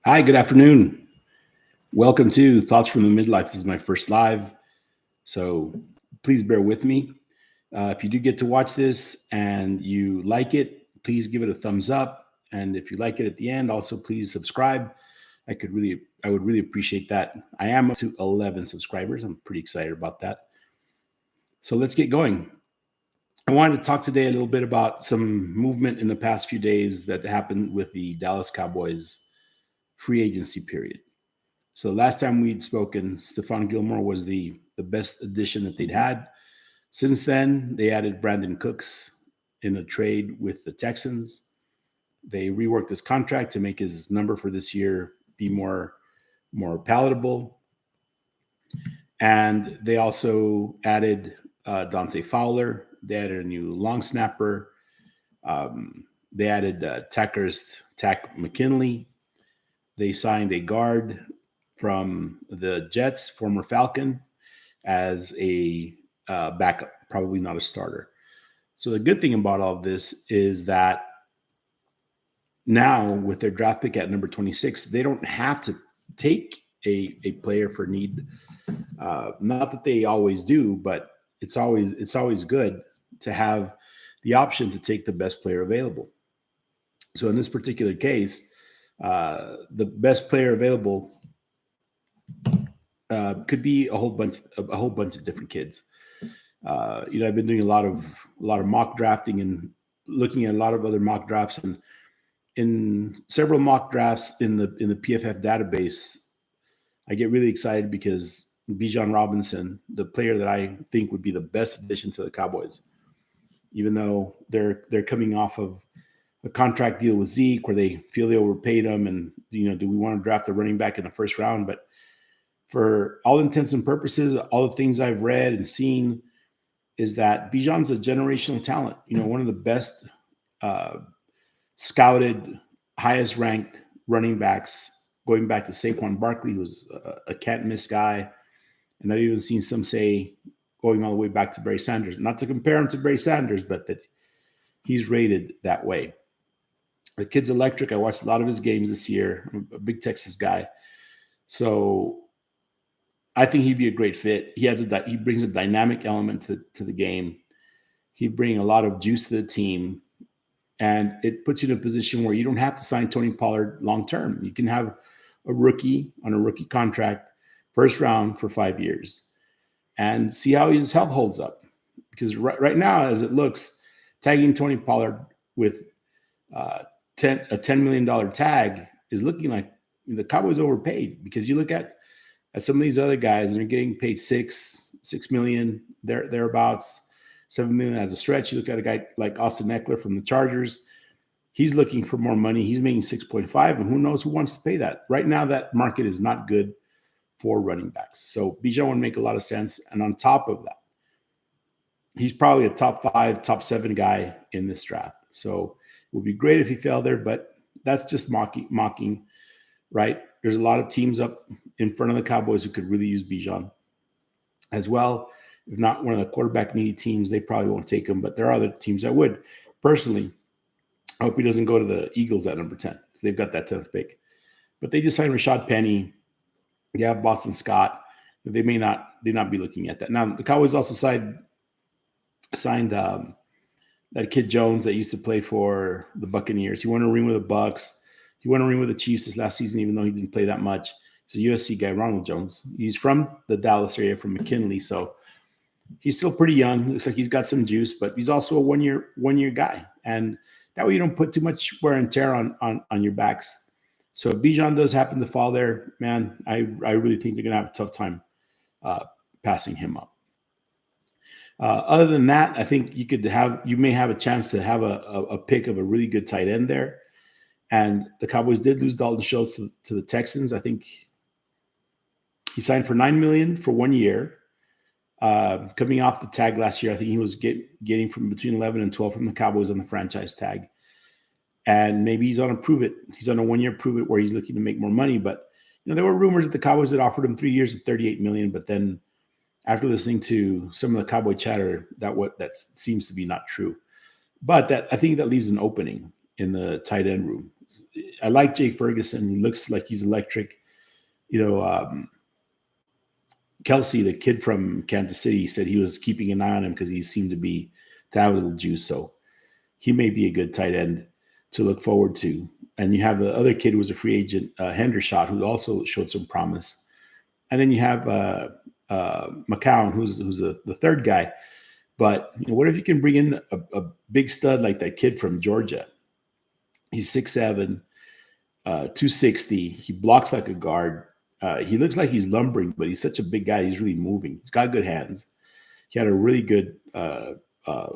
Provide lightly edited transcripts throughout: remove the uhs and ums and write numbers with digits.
Hi, good afternoon. Welcome to Thoughts from the Midlife. This is my first live, so please bear with me. If you do get to watch this and you like it, please give it a thumbs up. And if you like it at the end, also please subscribe. I would really appreciate that. I am up to 11 subscribers. I'm pretty excited about that. So let's get going. I wanted to talk today a little bit about some movement in the past few days that happened with the Dallas Cowboys free agency period. So last time we'd spoken, Stephon Gilmore was the best addition that they'd had. Since then, they added Brandon Cooks in a trade with the Texans. They reworked his contract to make his number for this year be more palatable, and they also added Dante Fowler. They added a new long snapper. They added Tack McKinley. They signed a guard from the Jets, former Falcon, as a backup, probably not a starter. So the good thing about all of this is that now with their draft pick at number 26, they don't have to take a player for need. Not that they always do, but it's always good to have the option to take the best player available. So in this particular case, the best player available could be a whole bunch of different kids. I've been doing a lot of mock drafting and looking at a lot of other mock drafts, and in several mock drafts in the PFF database, I get really excited because Bijan Robinson, the player that I think would be the best addition to the Cowboys, even though they're coming off of a contract deal with Zeke where they feel they overpaid him, and do we want to draft a running back in the first round? But for all intents and purposes, all the things I've read and seen is that Bijan's a generational talent. One of the best uh, scouted, highest ranked running backs going back to Saquon Barkley, who's a can't miss guy. And I've even seen some say going all the way back to Barry Sanders. Not to compare him to Barry Sanders, but that he's rated that way. The kid's electric. I watched a lot of his games this year. I'm a big Texas guy. So I think he'd be a great fit. He brings a dynamic element to the game. He'd bring a lot of juice to the team, and it puts you in a position where you don't have to sign Tony Pollard long term. You can have a rookie on a rookie contract, first round for 5 years, and see how his health holds up. Because right now, as it looks, tagging Tony Pollard with uh, a $10 million tag is looking like the Cowboys overpaid. Because you look at some of these other guys, and they're getting paid six million, thereabouts, 7 million as a stretch. You look at a guy like Austin Eckler from the Chargers. He's looking for more money. He's making 6.5, and who knows who wants to pay that. Right now, that market is not good for running backs. So Bijan would make a lot of sense. And on top of that, he's probably a top 5, top 7 guy in this draft. So it would be great if he fell there, but that's just mocking, right? There's a lot of teams up in front of the Cowboys who could really use Bijan as well. If not one of the quarterback needy teams, they probably won't take him, but there are other teams that would. Personally, I hope he doesn't go to the Eagles at number 10. So they've got that 10th pick. But they just signed Rashad Penny. They have Boston Scott. They may not be looking at that. Now, the Cowboys also signed that kid Jones that used to play for the Buccaneers. He won a ring with the Bucks. He won a ring with the Chiefs this last season, even though he didn't play that much. He's a USC guy, Ronald Jones. He's from the Dallas area, from McKinley, so he's still pretty young. Looks like he's got some juice, but he's also a one-year guy, and that way you don't put too much wear and tear on your backs. So if Bijan does happen to fall there, man, I really think they're gonna have a tough time passing him up. Other than that, I think you may have a chance to have a pick of a really good tight end there. And the Cowboys did lose Dalton Schultz to the Texans. I think he signed for $9 million for 1 year. Coming off the tag last year, I think he was getting from between 11 and 12 from the Cowboys on the franchise tag. And maybe he's on a prove it. He's on a 1 year prove it where he's looking to make more money. But there were rumors that the Cowboys had offered him 3 years at $38 million. But then after listening to some of the Cowboy chatter, that seems to be not true. But I think that leaves an opening in the tight end room. I like Jake Ferguson. He looks like he's electric. Kelsey, the kid from Kansas City, said he was keeping an eye on him because he seemed to have a little juice. So he may be a good tight end to look forward to. And you have the other kid who was a free agent, Hendershot, who also showed some promise. And then you have McCown, who's the third guy. But what if you can bring in a big stud like that kid from Georgia? He's 6'7", 260. He blocks like a guard. He looks like he's lumbering, but he's such a big guy. He's really moving. He's got good hands. He had a really good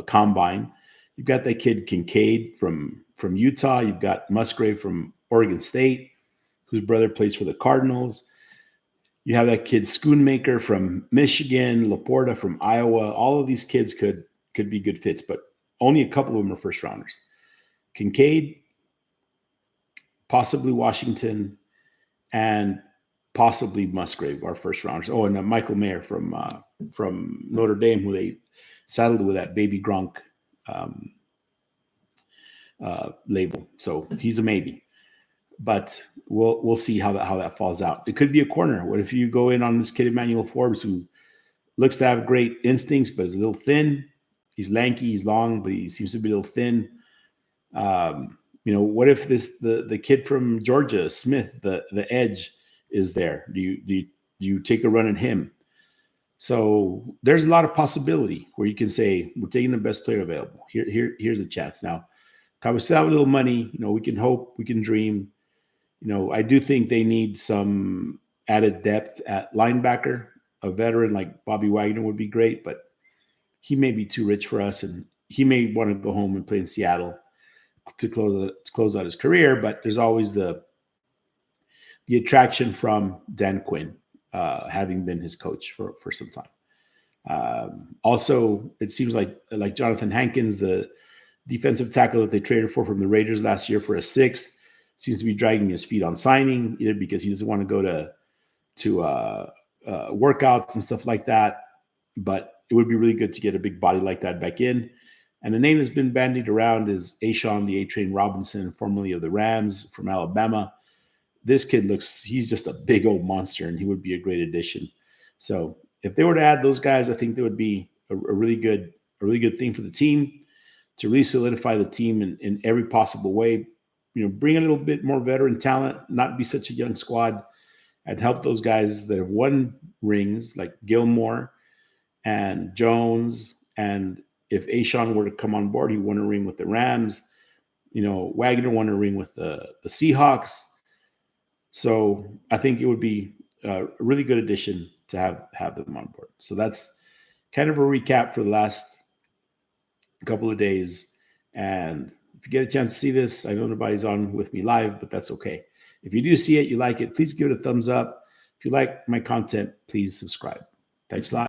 combine. You've got that kid Kincaid from Utah. You've got Musgrave from Oregon State, whose brother plays for the Cardinals. You have that kid Schoonmaker from Michigan, Laporta from Iowa. All of these kids could be good fits, but only a couple of them are first rounders. Kincaid, possibly Washington, and possibly Musgrave are first rounders. Oh, and Michael Mayer from Notre Dame, who they saddled with that baby Gronk label. So he's a maybe. But we'll see how that falls out. It could be a corner. What if you go in on this kid Emmanuel Forbes, who looks to have great instincts, but is a little thin? He's lanky, he's long, but he seems to be a little thin. What if the kid from Georgia, Smith, the edge, is there? Do you take a run at him? So there's a lot of possibility where you can say we're taking the best player available. Here's a chance. Now, Cowboys still have a little money. We can hope, we can dream. I do think they need some added depth at linebacker. A veteran like Bobby Wagner would be great, but he may be too rich for us, and he may want to go home and play in Seattle to close out his career. But there's always the attraction from Dan Quinn, having been his coach for some time. Also, it seems like Jonathan Hankins, the defensive tackle that they traded for from the Raiders last year for a sixth, seems to be dragging his feet on signing, either because he doesn't want to go to workouts and stuff like that. But it would be really good to get a big body like that back in. And the name that's been bandied around is A'Shawn, the A-Train Robinson, formerly of the Rams from Alabama. This kid he's just a big old monster, and he would be a great addition. So if they were to add those guys, I think there would be a really good thing for the team to really solidify the team in every possible way. Bring a little bit more veteran talent, not be such a young squad, and help those guys that have won rings like Gilmore and Jones. And if A'Shawn were to come on board, he won a ring with the Rams. Wagner won a ring with the Seahawks. So I think it would be a really good addition to have them on board. So that's kind of a recap for the last couple of days. And if you get a chance to see this, I know nobody's on with me live, but that's okay. If you do see it, you like it, please give it a thumbs up. If you like my content, please subscribe. Thanks a lot.